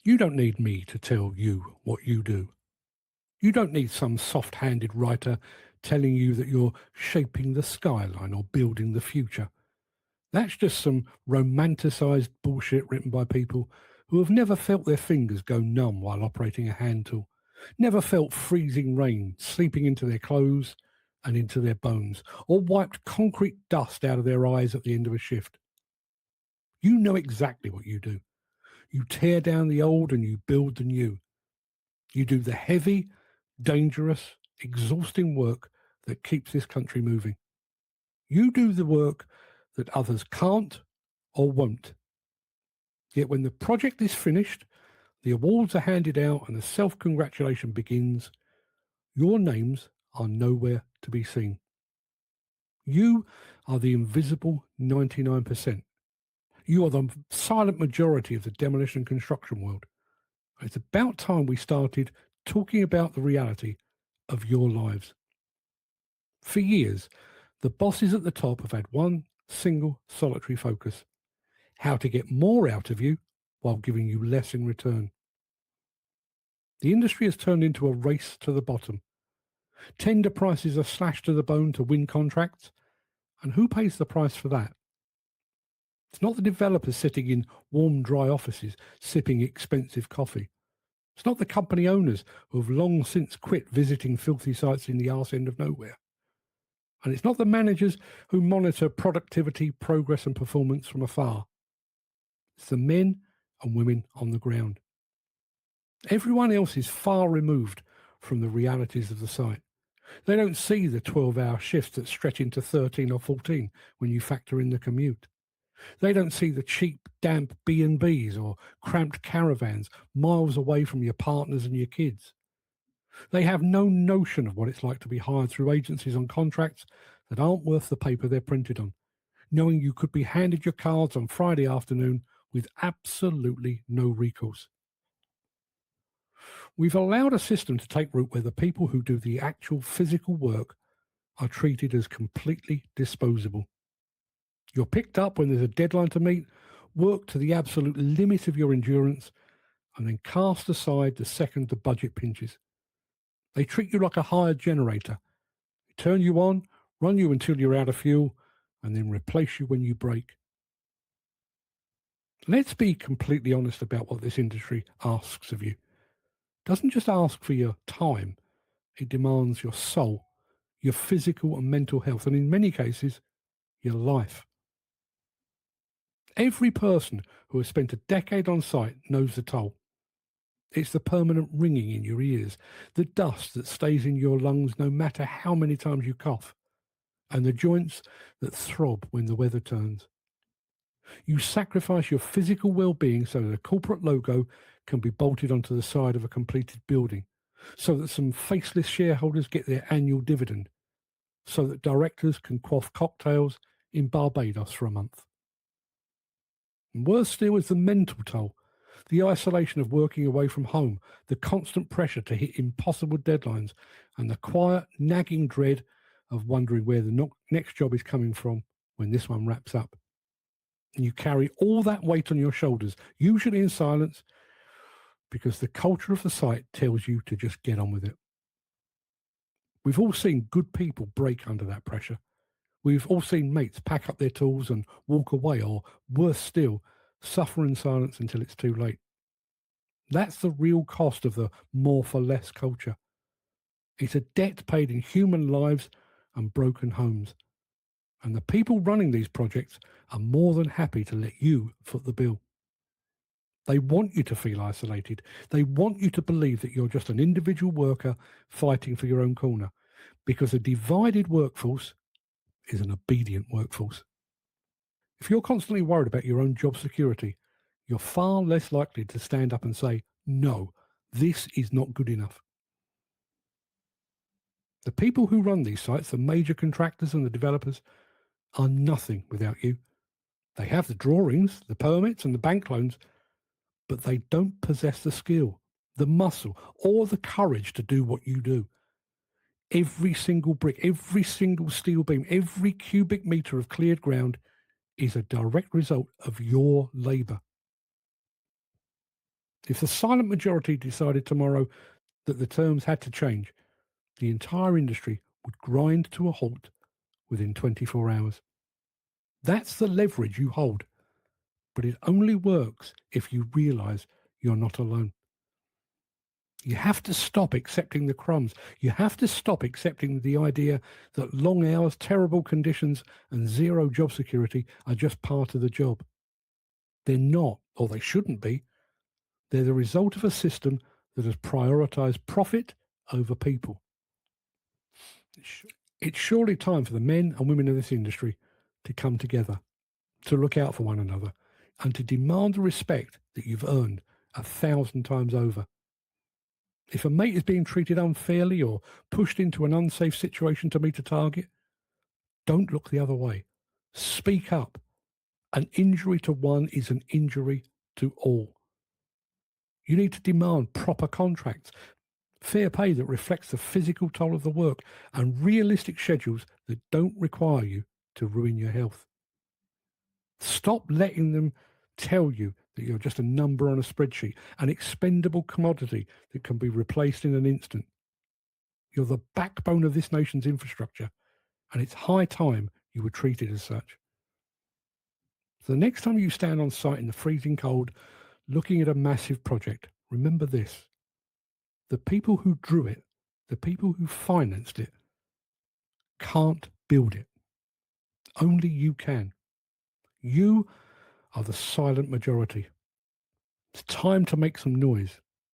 You don't need me to tell you what you do. You don't need some soft-handed writer telling you that you're shaping the skyline or building the future. That's just some romanticised bullshit written by people who have never felt their fingers go numb while operating a hand tool, never felt freezing rain seeping into their clothes and into their bones, or wiped concrete dust out of their eyes at the end of a shift. You know exactly what you do. You tear down the old and you build the new. You do the heavy, dangerous, exhausting work that keeps this country moving. You do the work that others can't or won't. Yet when the project is finished, the awards are handed out and the self-congratulation begins, your names are nowhere to be seen. You are the invisible 99%. You are the silent majority of the demolition construction world. It's about time we started talking about the reality of your lives. For years, the bosses at the top have had one single solitary focus: how to get more out of you while giving you less in return. The industry has turned into a race to the bottom. Tender prices are slashed to the bone to win contracts, and who pays the price for that? It's not the developers sitting in warm, dry offices sipping expensive coffee. It's not the company owners who have long since quit visiting filthy sites in the arse end of nowhere. And it's not the managers who monitor productivity, progress, and performance from afar. It's the men and women on the ground. Everyone else is far removed from the realities of the site. They don't see the 12-hour shifts that stretch into 13 or 14 when you factor in the commute. They don't see the cheap, damp B&Bs or cramped caravans miles away from your partners and your kids. They have no notion of what it's like to be hired through agencies on contracts that aren't worth the paper they're printed on, knowing you could be handed your cards on Friday afternoon with absolutely no recourse. We've allowed a system to take root where the people who do the actual physical work are treated as completely disposable. You're picked up when there's a deadline to meet, work to the absolute limit of your endurance, and then cast aside the second the budget pinches. They treat you like a hired generator. They turn you on, run you until you're out of fuel, and then replace you when you break. Let's be completely honest about what this industry asks of you. It doesn't just ask for your time, it demands your soul, your physical and mental health, and in many cases, your life. Every person who has spent a decade on site knows the toll. It's the permanent ringing in your ears, the dust that stays in your lungs no matter how many times you cough, and the joints that throb when the weather turns. You sacrifice your physical well-being so that a corporate logo can be bolted onto the side of a completed building, so that some faceless shareholders get their annual dividend, so that directors can quaff cocktails in Barbados for a month. And worse still is the mental toll, the isolation of working away from home, the constant pressure to hit impossible deadlines, and the quiet, nagging dread of wondering where the next job is coming from when this one wraps up. And you carry all that weight on your shoulders, usually in silence, because the culture of the site tells you to just get on with it. We've all seen good people break under that pressure. We've all seen mates pack up their tools and walk away, or worse still, suffer in silence until it's too late. That's the real cost of the more for less culture. It's a debt paid in human lives and broken homes. And the people running these projects are more than happy to let you foot the bill. They want you to feel isolated. They want you to believe that you're just an individual worker fighting for your own corner, because a divided workforce is an obedient workforce. If you're constantly worried about your own job security, you're far less likely to stand up and say, no, this is not good enough. The people who run these sites, the major contractors and the developers, are nothing without you. They have the drawings, the permits, and the bank loans, but they don't possess the skill, the muscle, or the courage to do what you do. Every single brick, every single steel beam, every cubic meter of cleared ground is a direct result of your labour. If the silent majority decided tomorrow that the terms had to change, the entire industry would grind to a halt within 24 hours. That's the leverage you hold, but it only works if you realise you're not alone. You have to stop accepting the crumbs. You have to stop accepting the idea that long hours, terrible conditions, and zero job security are just part of the job. They're not, or they shouldn't be. They're the result of a system that has prioritised profit over people. It's surely time for the men and women of this industry to come together, to look out for one another, and to demand the respect that you've earned 1,000 times over. If a mate is being treated unfairly or pushed into an unsafe situation to meet a target, don't look the other way. Speak up. An injury to one is an injury to all. You need to demand proper contracts, fair pay that reflects the physical toll of the work, and realistic schedules that don't require you to ruin your health. Stop letting them tell you that you're just a number on a spreadsheet, an expendable commodity that can be replaced in an instant. You're the backbone of this nation's infrastructure, and it's high time you were treated as such. So the next time you stand on site in the freezing cold looking at a massive project, remember this. The people who drew it, the people who financed it, can't build it. Only you can. You are the silent majority. It's time to make some noise.